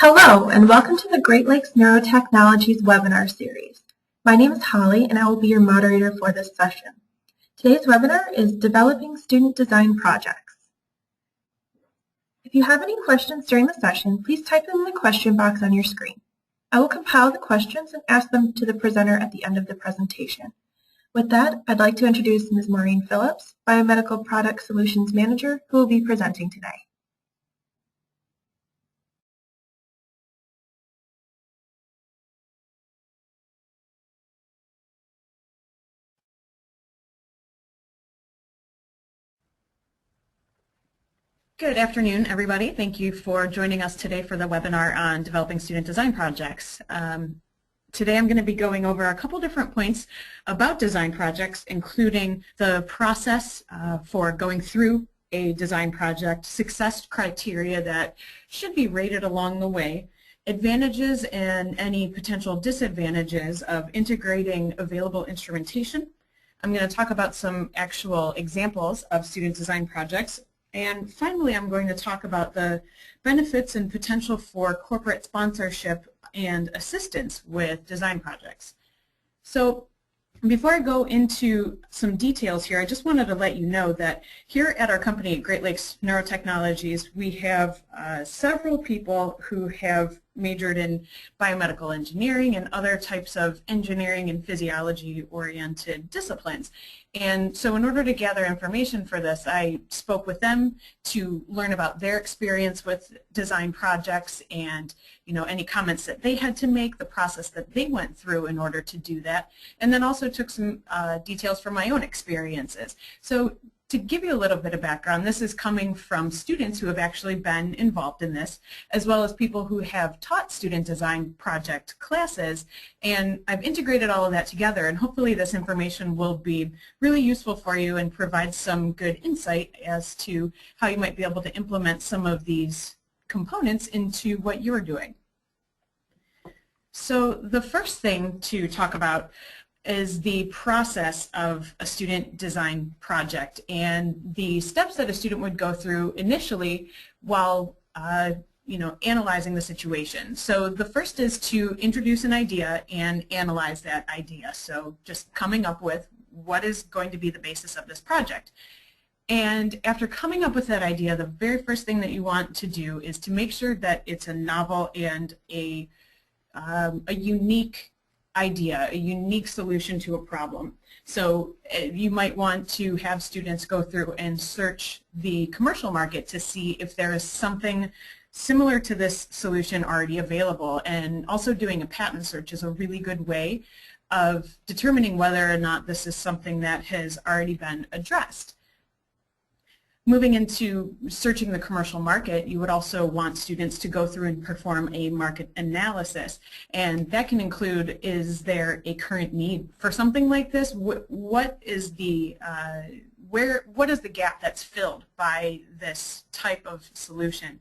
Hello, and welcome to the Great Lakes Neurotechnologies webinar series. My name is Holly, and I will be your moderator for this session. Today's webinar is Developing Student Design Projects. If you have any questions during the session, please type them in the question box on your screen. I will compile the questions and ask them to the presenter at the end of the presentation. With that, I'd like to introduce Ms. Maureen Phillips, Biomedical Product Solutions Manager, who will be presenting today. Good afternoon, everybody. Thank you for joining us today for the webinar on developing student design projects. Today I'm going to be going over a couple different points about design projects, including the process for going through a design project, success criteria that should be rated along the way, advantages and any potential disadvantages of integrating available instrumentation. I'm going to talk about some actual examples of student design projects. And finally, I'm going to talk about the benefits and potential for corporate sponsorship and assistance with design projects. So before I go into some details here, I just wanted to let you know that here at our company, Great Lakes Neurotechnologies, we have several people who have majored in biomedical engineering and other types of engineering and physiology-oriented disciplines. And so in order to gather information for this, I spoke with them to learn about their experience with design projects and any comments that they had to make, the process that they went through in order to do that, and then also took some details from my own experiences. So to give you a little bit of background, this is coming from students who have actually been involved in this, as well as people who have taught student design project classes, and I've integrated all of that together, and hopefully this information will be really useful for you and provide some good insight as to how you might be able to implement some of these components into what you're doing. So the first thing to talk about is the process of a student design project and the steps that a student would go through initially while analyzing the situation. So the first is to introduce an idea and analyze that idea. So just coming up with what is going to be the basis of this project. And after coming up with that idea, the very first thing that you want to do is to make sure that it's a novel and a unique idea, a unique solution to a problem. So you might want to have students go through and search the commercial market to see if there is something similar to this solution already available. And also doing a patent search is a really good way of determining whether or not this is something that has already been addressed. Moving into searching the commercial market, you would also want students to go through and perform a market analysis. And that can include, is there a current need for something like this? What is the gap that's filled by this type of solution?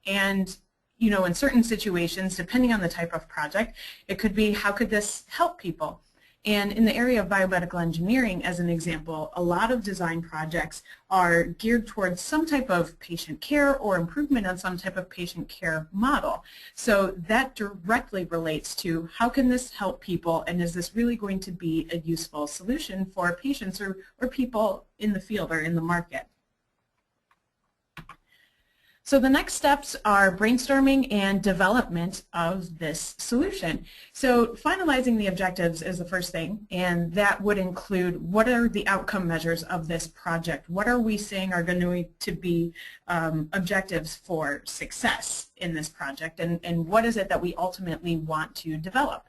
And in certain situations, depending on the type of project, it could be, how could this help people? And in the area of biomedical engineering, as an example, a lot of design projects are geared towards some type of patient care or improvement on some type of patient care model. So that directly relates to how can this help people, and is this really going to be a useful solution for patients or people in the field or in the market? So the next steps are brainstorming and development of this solution. So finalizing the objectives is the first thing, and that would include what are the outcome measures of this project? What are we saying are going to be objectives for success in this project, and what is it that we ultimately want to develop?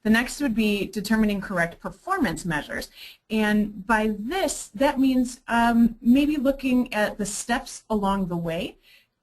The next would be determining correct performance measures. And by this, that means maybe looking at the steps along the way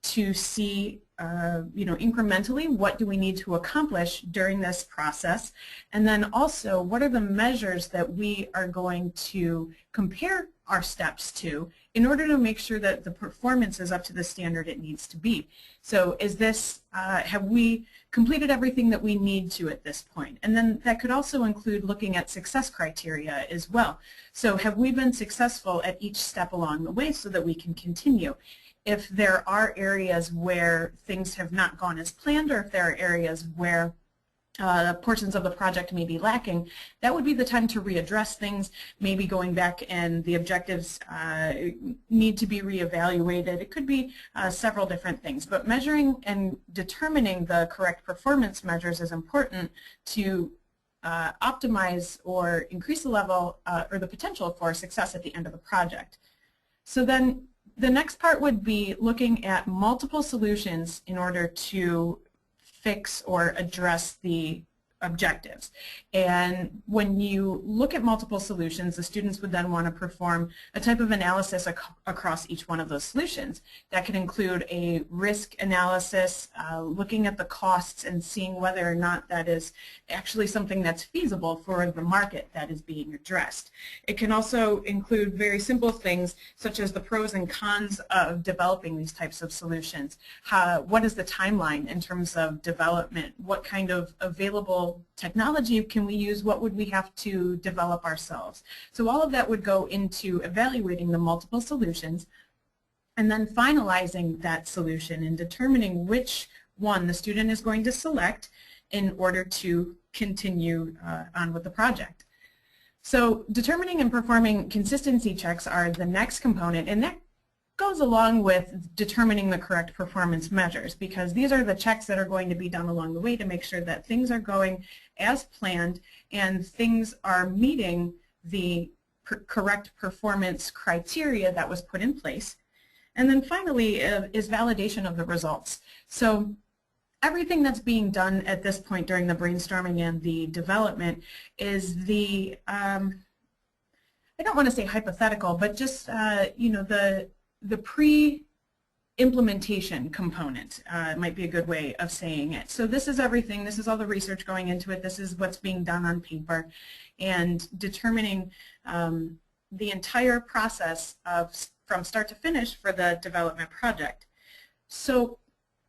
to see, incrementally, what do we need to accomplish during this process, and then also what are the measures that we are going to compare our steps to in order to make sure that the performance is up to the standard it needs to be. So is this, have we completed everything that we need to at this point? And then that could also include looking at success criteria as well. So have we been successful at each step along the way so that we can continue? If there are areas where things have not gone as planned, or if there are areas where portions of the project may be lacking, that would be the time to readdress things, maybe going back and the objectives need to be reevaluated. It could be several different things, but measuring and determining the correct performance measures is important to optimize or increase the level or the potential for success at the end of the project. So then the next part would be looking at multiple solutions in order to fix or address the objectives. And when you look at multiple solutions, the students would then want to perform a type of analysis across each one of those solutions. That could include a risk analysis, looking at the costs and seeing whether or not that is actually something that's feasible for the market that is being addressed. It can also include very simple things such as the pros and cons of developing these types of solutions. What is the timeline in terms of development? What kind of available technology can we use? What would we have to develop ourselves? So all of that would go into evaluating the multiple solutions and then finalizing that solution and determining which one the student is going to select in order to continue on with the project. So determining and performing consistency checks are the next component, and that goes along with determining the correct performance measures, because these are the checks that are going to be done along the way to make sure that things are going as planned and things are meeting the correct performance criteria that was put in place. And then finally is validation of the results. So everything that's being done at this point during the brainstorming and the development is the, I don't want to say hypothetical, but just you know, the pre-implementation component might be a good way of saying it. So this is everything. This is all the research going into it. This is what's being done on paper, and determining the entire process from start to finish for the development project. So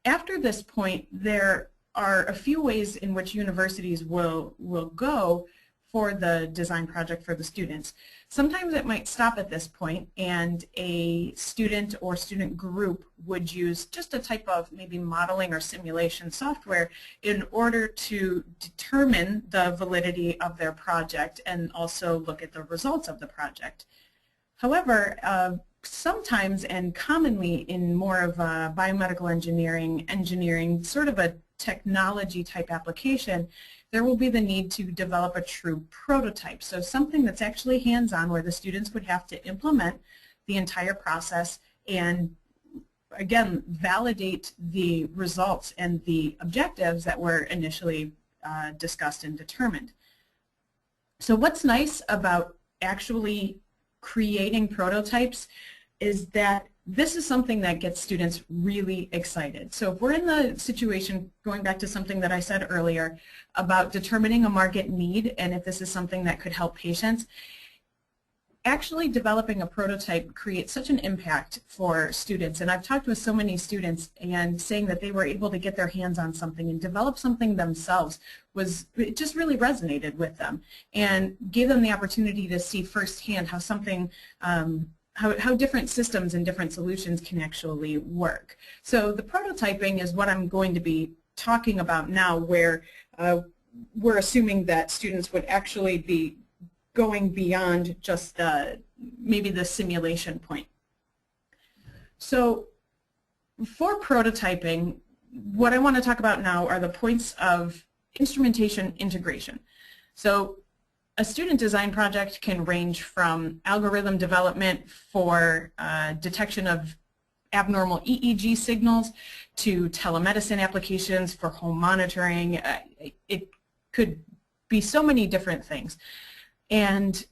after this point, there are a few ways in which universities will go for the design project for the students. Sometimes it might stop at this point and a student or student group would use just a type of maybe modeling or simulation software in order to determine the validity of their project and also look at the results of the project. However, sometimes and commonly in more of a biomedical engineering, sort of a technology type application, there will be the need to develop a true prototype. So something that's actually hands-on, where the students would have to implement the entire process and, again, validate the results and the objectives that were initially discussed and determined. So what's nice about actually creating prototypes is that this is something that gets students really excited. So if we're in the situation, going back to something that I said earlier about determining a market need and if this is something that could help patients, actually developing a prototype creates such an impact for students. And I've talked with so many students and saying that they were able to get their hands on something and develop something themselves it just really resonated with them and gave them the opportunity to see firsthand how something how different systems and different solutions can actually work. So the prototyping is what I'm going to be talking about now, where we're assuming that students would actually be going beyond just maybe the simulation point. So for prototyping, what I want to talk about now are the points of instrumentation integration. So a student design project can range from algorithm development for detection of abnormal EEG signals to telemedicine applications for home monitoring. It could be so many different things. And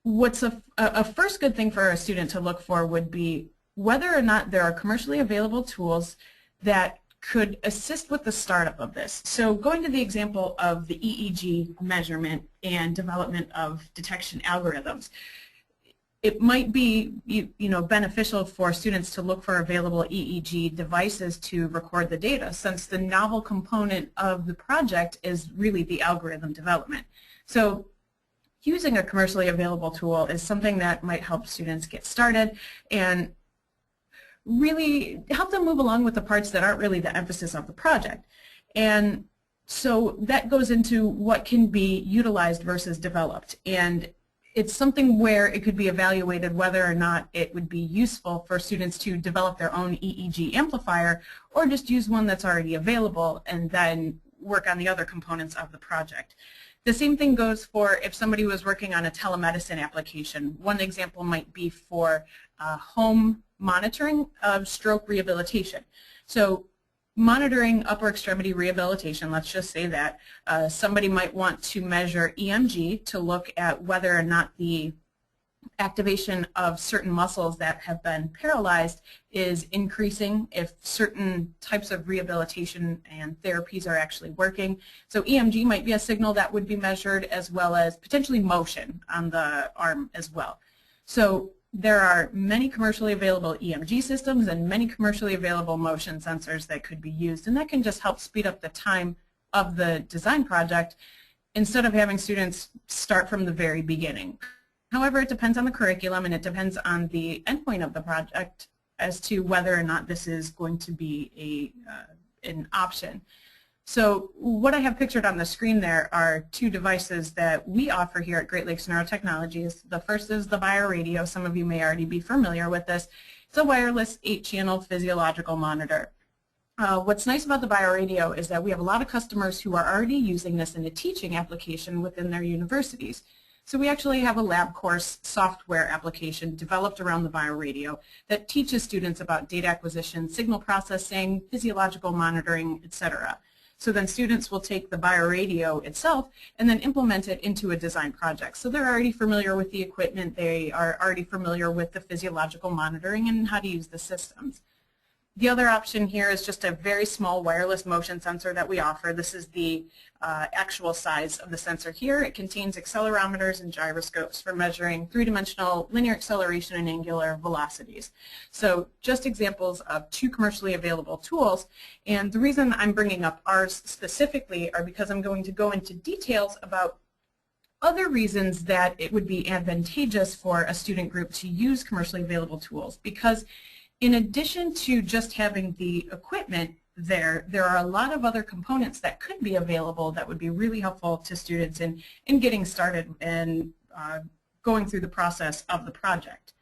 what's a first good thing for a student to look for would be whether or not there are commercially available tools that could assist with the startup of this. So going to the example of the EEG measurement and development of detection algorithms, it might be beneficial for students to look for available EEG devices to record the data, since the novel component of the project is really the algorithm development. So using a commercially available tool is something that might help students get started and really help them move along with the parts that aren't really the emphasis of the project. And so that goes into what can be utilized versus developed. And it's something where it could be evaluated whether or not it would be useful for students to develop their own EEG amplifier, or just use one that's already available and then work on the other components of the project. The same thing goes for if somebody was working on a telemedicine application. One example might be for home monitoring of stroke rehabilitation. So monitoring upper extremity rehabilitation, let's just say that, somebody might want to measure EMG to look at whether or not the activation of certain muscles that have been paralyzed is increasing, if certain types of rehabilitation and therapies are actually working. So EMG might be a signal that would be measured, as well as potentially motion on the arm as well. So there are many commercially available EMG systems and many commercially available motion sensors that could be used, and that can just help speed up the time of the design project instead of having students start from the very beginning. However, it depends on the curriculum and it depends on the endpoint of the project as to whether or not this is going to be an option. So what I have pictured on the screen there are two devices that we offer here at Great Lakes Neurotechnologies. The first is the BioRadio. Some of you may already be familiar with this. It's a wireless 8-channel physiological monitor. What's nice about the BioRadio is that we have a lot of customers who are already using this in a teaching application within their universities. So we actually have a lab course software application developed around the BioRadio that teaches students about data acquisition, signal processing, physiological monitoring, etc. So then students will take the BioRadio itself and then implement it into a design project. So they're already familiar with the equipment, they are already familiar with the physiological monitoring and how to use the systems. The other option here is just a very small wireless motion sensor that we offer. This is the actual size of the sensor here. It contains accelerometers and gyroscopes for measuring three-dimensional linear acceleration and angular velocities. So just examples of two commercially available tools. And the reason I'm bringing up ours specifically are because I'm going to go into details about other reasons that it would be advantageous for a student group to use commercially available tools, because in addition to just having the equipment there are a lot of other components that could be available that would be really helpful to students in getting started and going through the process of the project.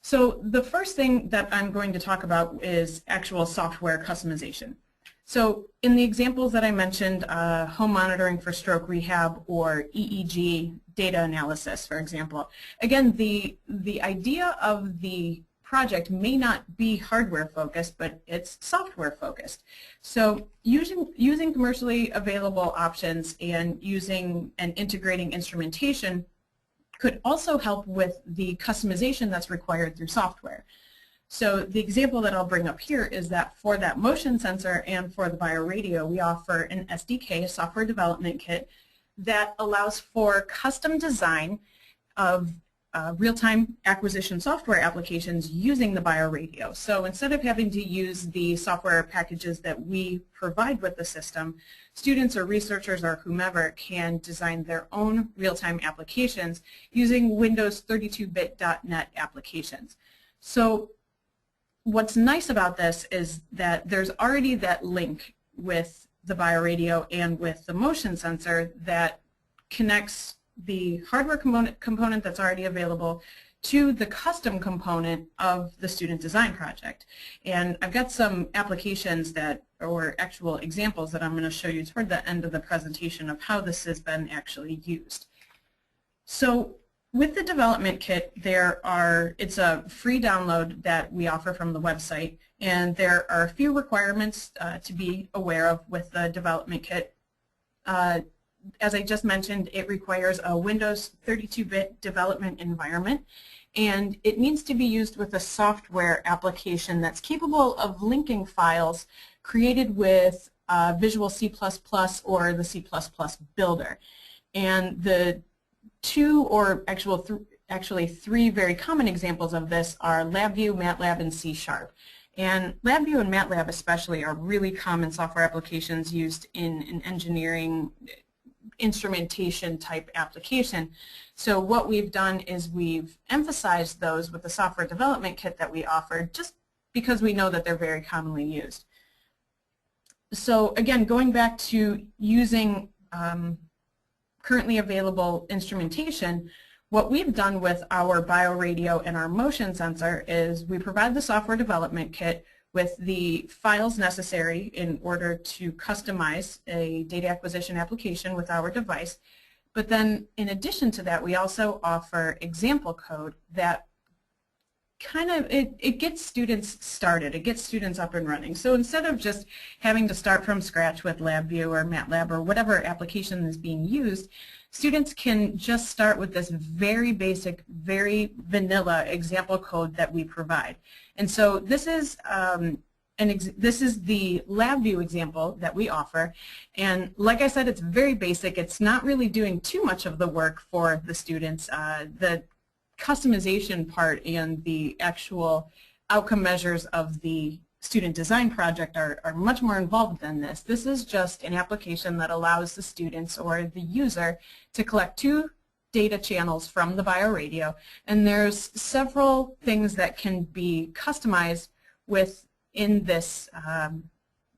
So the first thing that I'm going to talk about is actual software customization. So in the examples that I mentioned, home monitoring for stroke rehab or EEG data analysis, for example, again, the idea of the project may not be hardware focused, but it's software focused. So using commercially available options and using and integrating instrumentation could also help with the customization that's required through software. So the example that I'll bring up here is that for that motion sensor and for the BioRadio, we offer an SDK, a software development kit, that allows for custom design of real-time acquisition software applications using the BioRadio. So instead of having to use the software packages that we provide with the system, students or researchers or whomever can design their own real-time applications using Windows 32-bit.NET applications. So what's nice about this is that there's already that link with the BioRadio and with the motion sensor that connects the hardware component that's already available to the custom component of the student design project. And I've got some applications that, or actual examples that I'm going to show you toward the end of the presentation of how this has been actually used. So with the development kit, it's a free download that we offer from the website, and there are a few requirements to be aware of with the development kit. As I just mentioned, it requires a Windows 32-bit development environment, and it needs to be used with a software application that's capable of linking files created with Visual C++ or the C++ builder. And the two, or actually 3 very common examples of this are LabVIEW, MATLAB, and C#. And LabVIEW and MATLAB especially are really common software applications used in an engineering instrumentation type application. So what we've done is we've emphasized those with the software development kit that we offer, just because we know that they're very commonly used. So again, going back to using currently available instrumentation, what we've done with our BioRadio and our motion sensor is we provide the software development kit with the files necessary in order to customize a data acquisition application with our device. But then in addition to that, we also offer example code that it gets students started, it gets students up and running. So instead of just having to start from scratch with LabVIEW or MATLAB or whatever application is being used, students can just start with this very basic, very vanilla example code that we provide. And so this is this is the LabVIEW example that we offer, and like I said, it's very basic. It's not really doing too much of the work for the students. The customization part and the actual outcome measures of the student design project are much more involved than this. This is just an application that allows the students or the user to collect 2 data channels from the BioRadio, and there's several things that can be customized within this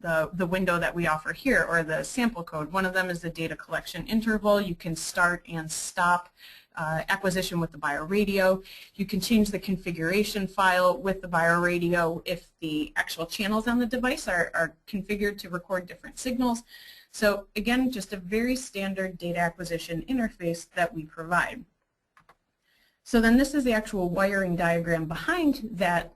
the window that we offer here, or the sample code. One of them is the data collection interval. You can start and stop acquisition with the BioRadio. You can change the configuration file with the BioRadio if the actual channels on the device are configured to record different signals. So again, just a very standard data acquisition interface that we provide. So then this is the actual wiring diagram behind that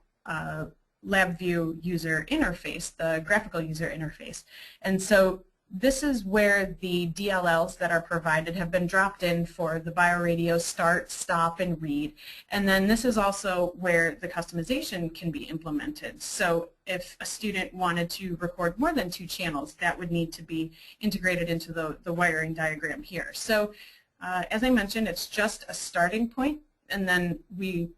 LabVIEW user interface, the graphical user interface. And so this is where the DLLs that are provided have been dropped in for the BioRadio start, stop, and read. And then this is also where the customization can be implemented. So if a student wanted to record more than 2 channels, that would need to be integrated into the wiring diagram here. So as I mentioned, it's just a starting point, and then we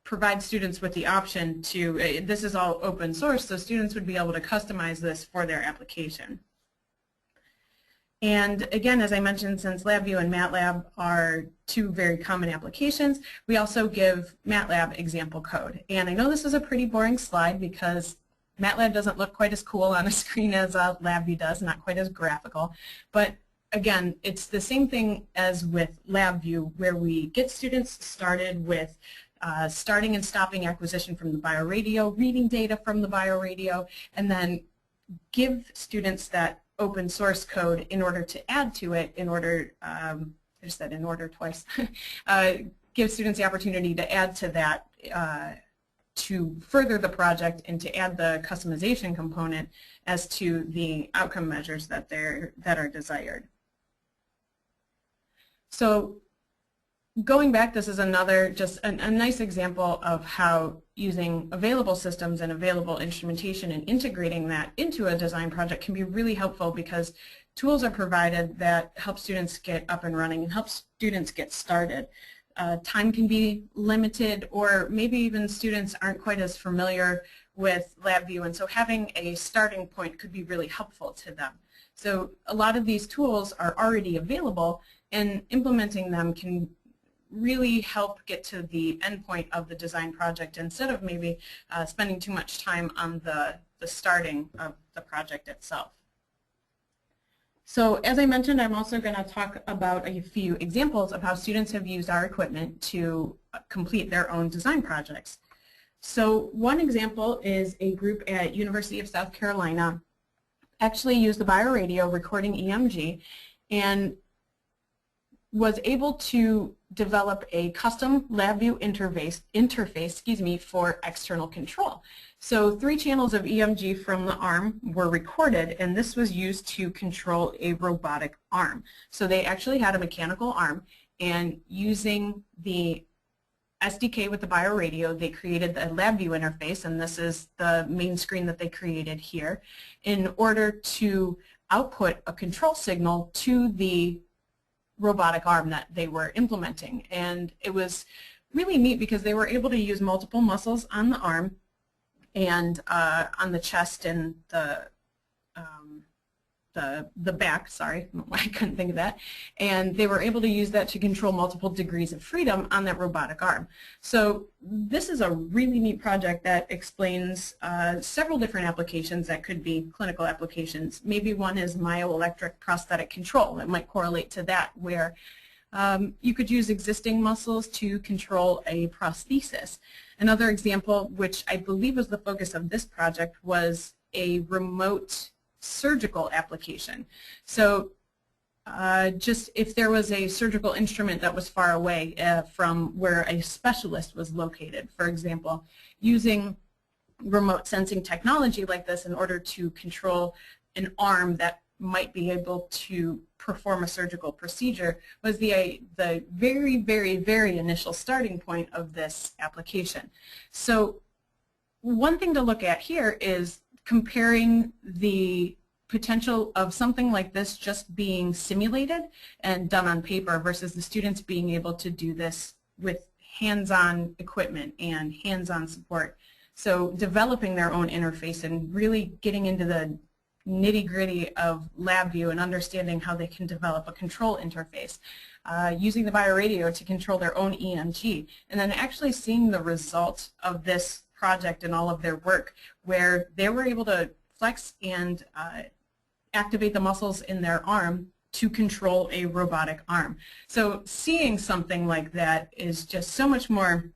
provide students with the option to, this is all open source, so students would be able to customize this for their application. And again, as I mentioned, since LabVIEW and MATLAB are 2 very common applications, we also give MATLAB example code. And I know this is a pretty boring slide because MATLAB doesn't look quite as cool on a screen as LabVIEW does, not quite as graphical. But again, it's the same thing as with LabVIEW, where we get students started with starting and stopping acquisition from the BioRadio, reading data from the BioRadio, and then give students that open source code in order to add to it, in order, I just said in order twice, give students the opportunity to add to that to further the project and to add the customization component as to the outcome measures that are desired. So going back, this is another, just a nice example of how using available systems and available instrumentation and integrating that into a design project can be really helpful, because tools are provided that help students get up and running and help students get started. Time can be limited, or maybe even students aren't quite as familiar with LabVIEW, and so having a starting point could be really helpful to them. So a lot of these tools are already available, and implementing them can really help get to the end point of the design project instead of maybe spending too much time on the starting of the project itself. So as I mentioned, I'm also going to talk about a few examples of how students have used our equipment to complete their own design projects. So one example is a group at University of South Carolina actually used the BioRadio recording EMG and was able to develop a custom LabVIEW interface for external control. So 3 channels of EMG from the arm were recorded, and this was used to control a robotic arm. So they actually had a mechanical arm, and using the SDK with the BioRadio, they created the LabVIEW interface, and this is the main screen that they created here, in order to output a control signal to the robotic arm that they were implementing. And it was really neat because they were able to use multiple muscles on the arm and on the chest and the back, sorry, I couldn't think of that, and they were able to use that to control multiple degrees of freedom on that robotic arm. So this is a really neat project that explains several different applications that could be clinical applications. Maybe one is myoelectric prosthetic control that might correlate to that, where you could use existing muscles to control a prosthesis. Another example, which I believe was the focus of this project, was a remote surgical application. So just if there was a surgical instrument that was far away from where a specialist was located, for example, using remote sensing technology like this in order to control an arm that might be able to perform a surgical procedure was the very, very, very initial starting point of this application. So one thing to look at here is comparing the potential of something like this just being simulated and done on paper versus the students being able to do this with hands-on equipment and hands-on support. So developing their own interface and really getting into the nitty-gritty of LabVIEW and understanding how they can develop a control interface, using the BioRadio to control their own EMG, and then actually seeing the result of this project and all of their work where they were able to flex and activate the muscles in their arm to control a robotic arm. So seeing something like that is just so much more,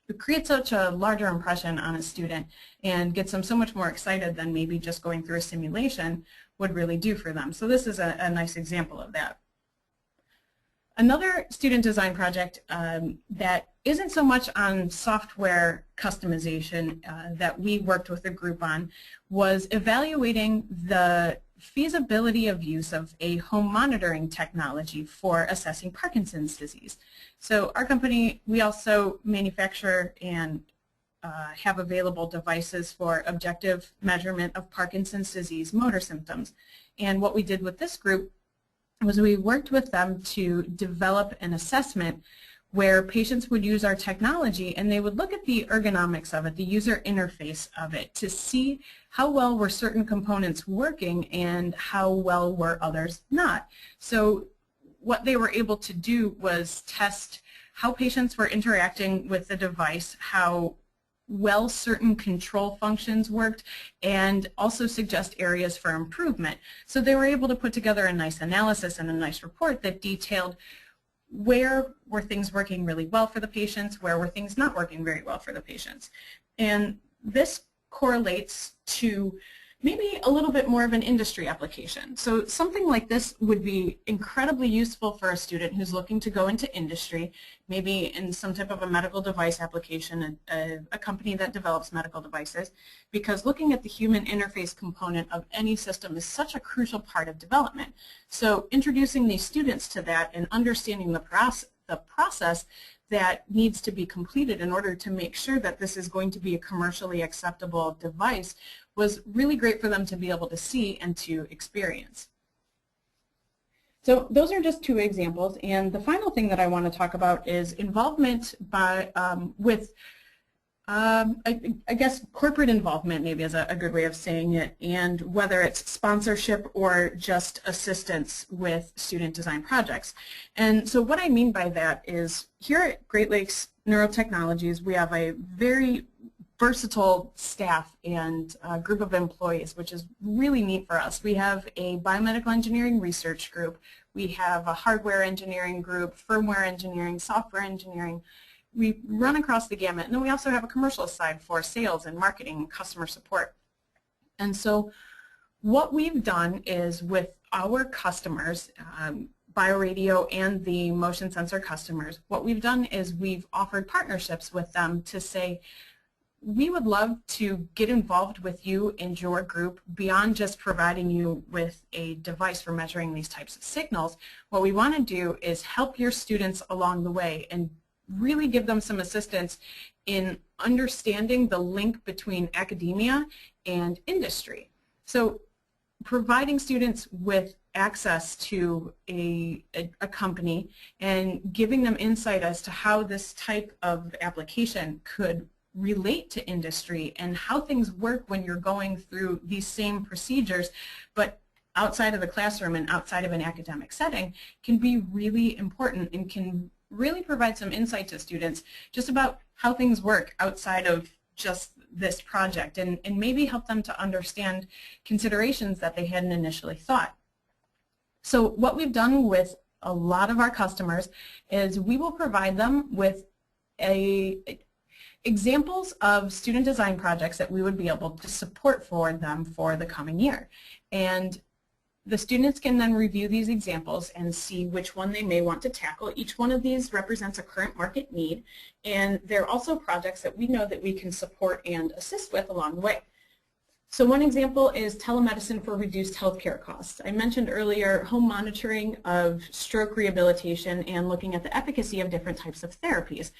it creates such a larger impression on a student and gets them so much more excited than maybe just going through a simulation would really do for them. So this is a nice example of that. Another student design project that isn't so much on software customization that we worked with a group on was evaluating the feasibility of use of a home monitoring technology for assessing Parkinson's disease. So our company, we also manufacture and have available devices for objective measurement of Parkinson's disease motor symptoms. And what we did with this group was we worked with them to develop an assessment where patients would use our technology and they would look at the ergonomics of it, the user interface of it, to see how well were certain components working and how well were others not. So what they were able to do was test how patients were interacting with the device, how well certain control functions worked, and also suggest areas for improvement. So they were able to put together a nice analysis and a nice report that detailed where were things working really well for the patients, where were things not working very well for the patients. And this correlates to maybe a little bit more of an industry application. So something like this would be incredibly useful for a student who's looking to go into industry, maybe in some type of a medical device application, a company that develops medical devices, because looking at the human interface component of any system is such a crucial part of development. So introducing these students to that and understanding the process that needs to be completed in order to make sure that this is going to be a commercially acceptable device was really great for them to be able to see and to experience. So those are just two examples, and the final thing that I want to talk about is involvement by, I guess corporate involvement maybe is a good way of saying it, and whether it's sponsorship or just assistance with student design projects. And so what I mean by that is here at Great Lakes Neurotechnologies we have a very versatile staff and group of employees, which is really neat for us. We have a biomedical engineering research group, we have a hardware engineering group, firmware engineering, software engineering. We run across the gamut, and then we also have a commercial side for sales and marketing and customer support. And so what we've done is with our customers, BioRadio and the motion sensor customers, what we've done is we've offered partnerships with them to say, we would love to get involved with you and your group beyond just providing you with a device for measuring these types of signals. What we want to do is help your students along the way and really give them some assistance in understanding the link between academia and industry. So providing students with access to a company and giving them insight as to how this type of application could relate to industry and how things work when you're going through these same procedures, but outside of the classroom and outside of an academic setting, can be really important and can really provide some insight to students just about how things work outside of just this project, and maybe help them to understand considerations that they hadn't initially thought. So what we've done with a lot of our customers is we will provide them with examples of student design projects that we would be able to support for them for the coming year. And the students can then review these examples and see which one they may want to tackle. Each one of these represents a current market need, and they're also projects that we know that we can support and assist with along the way. So one example is telemedicine for reduced healthcare costs. I mentioned earlier home monitoring of stroke rehabilitation and looking at the efficacy of different types of therapies.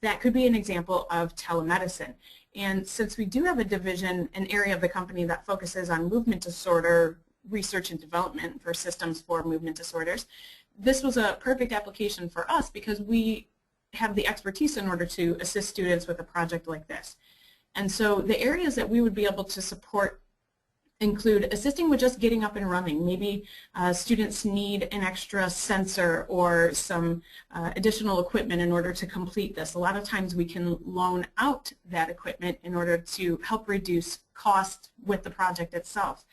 That could be an example of telemedicine. And since we do have a division, an area of the company that focuses on movement disorder research and development for systems for movement disorders, this was a perfect application for us because we have the expertise in order to assist students with a project like this. And so the areas that we would be able to support include assisting with just getting up and running. Maybe students need an extra sensor or some additional equipment in order to complete this. A lot of times we can loan out that equipment in order to help reduce cost with the project itself.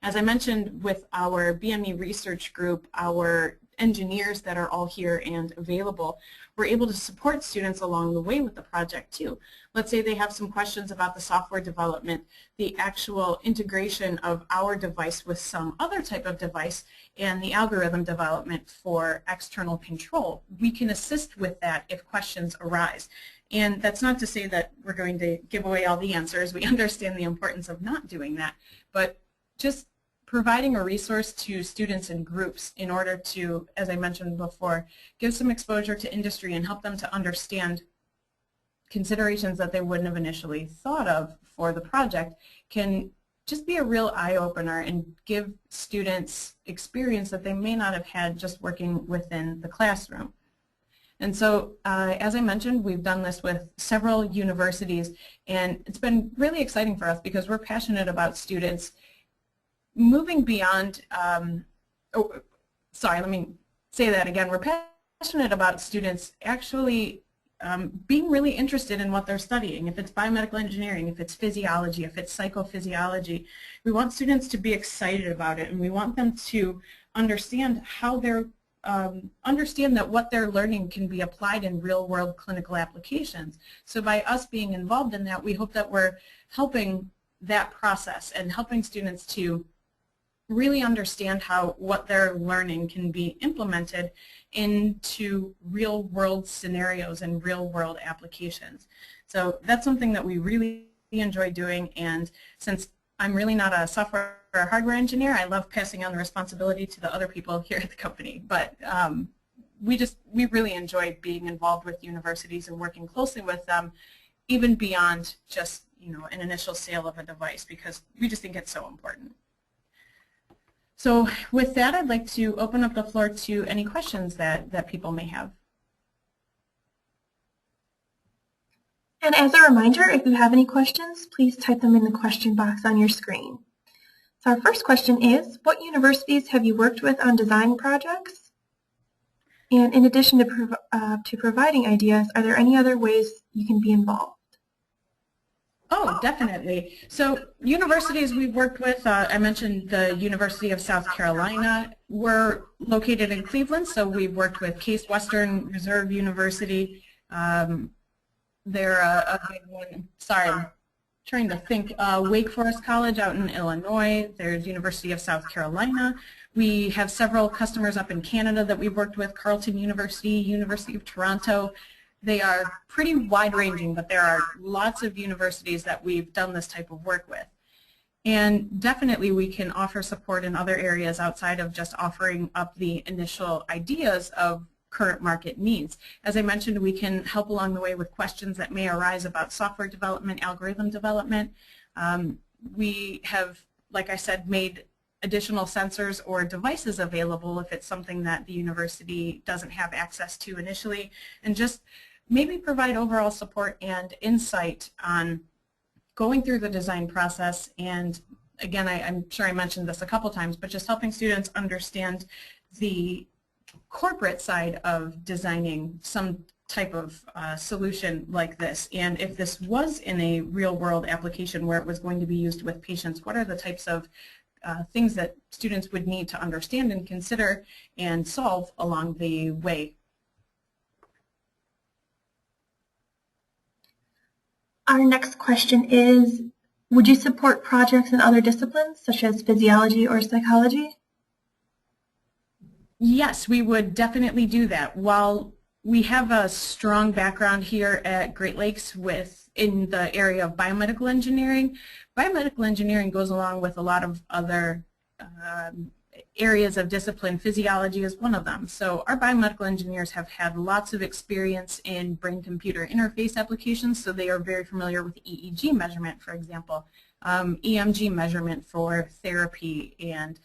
As I mentioned with our BME research group, our engineers that are all here and available, we're able to support students along the way with the project too. Let's say they have some questions about the software development, the actual integration of our device with some other type of device, and the algorithm development for external control. We can assist with that if questions arise. And that's not to say that we're going to give away all the answers. We understand the importance of not doing that, but just providing a resource to students and groups in order to, as I mentioned before, give some exposure to industry and help them to understand considerations that they wouldn't have initially thought of for the project can just be a real eye-opener and give students experience that they may not have had just working within the classroom. And so, as I mentioned, we've done this with several universities, and it's been really exciting for us because we're passionate about students moving beyond, let me say that again. We're passionate about students actually being really interested in what they're studying. If it's biomedical engineering, if it's physiology, if it's psychophysiology, we want students to be excited about it, and we want them to understand how they're understand that what they're learning can be applied in real-world clinical applications. So by us being involved in that, we hope that we're helping that process and helping students to really understand how what they're learning can be implemented into real-world scenarios and real-world applications. So that's something that we really enjoy doing, and since I'm really not a software or hardware engineer, I love passing on the responsibility to the other people here at the company. But we really enjoy being involved with universities and working closely with them, even beyond just an initial sale of a device, because we just think it's so important. So with that, I'd like to open up the floor to any questions that people may have. And as a reminder, if you have any questions, please type them in the question box on your screen. So our first question is, what universities have you worked with on design projects? And in addition to providing ideas, are there any other ways you can be involved? Oh, definitely. So universities we've worked with, I mentioned the University of South Carolina. We're located in Cleveland, so we've worked with Case Western Reserve University. They're a big one. Sorry, I'm trying to think. Wake Forest College out in Illinois. There's University of South Carolina. We have several customers up in Canada that we've worked with, Carleton University, University of Toronto. They are pretty wide-ranging, but there are lots of universities that we've done this type of work with. And definitely we can offer support in other areas outside of just offering up the initial ideas of current market needs. As I mentioned, we can help along the way with questions that may arise about software development, algorithm development. We have, like I said, made additional sensors or devices available if it's something that the university doesn't have access to initially, and just maybe provide overall support and insight on going through the design process. And again, I'm sure I mentioned this a couple times, but just helping students understand the corporate side of designing some type of solution like this. And if this was in a real-world application where it was going to be used with patients, what are the types of things that students would need to understand and consider and solve along the way? Our next question is, would you support projects in other disciplines, such as physiology or psychology? Yes, we would definitely do that. While we have a strong background here at Great Lakes in the area of biomedical engineering goes along with a lot of other areas of discipline. Physiology is one of them. So our biomedical engineers have had lots of experience in brain-computer interface applications, so they are very familiar with EEG measurement, for example, EMG measurement for therapy, and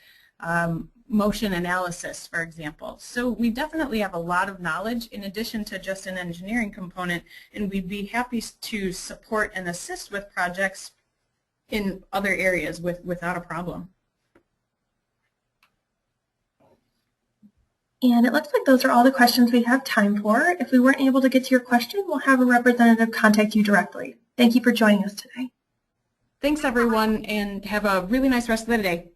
motion analysis, for example. So we definitely have a lot of knowledge in addition to just an engineering component, and we'd be happy to support and assist with projects in other areas without a problem. And it looks like those are all the questions we have time for. If we weren't able to get to your question, we'll have a representative contact you directly. Thank you for joining us today. Thanks, everyone, and have a really nice rest of the day.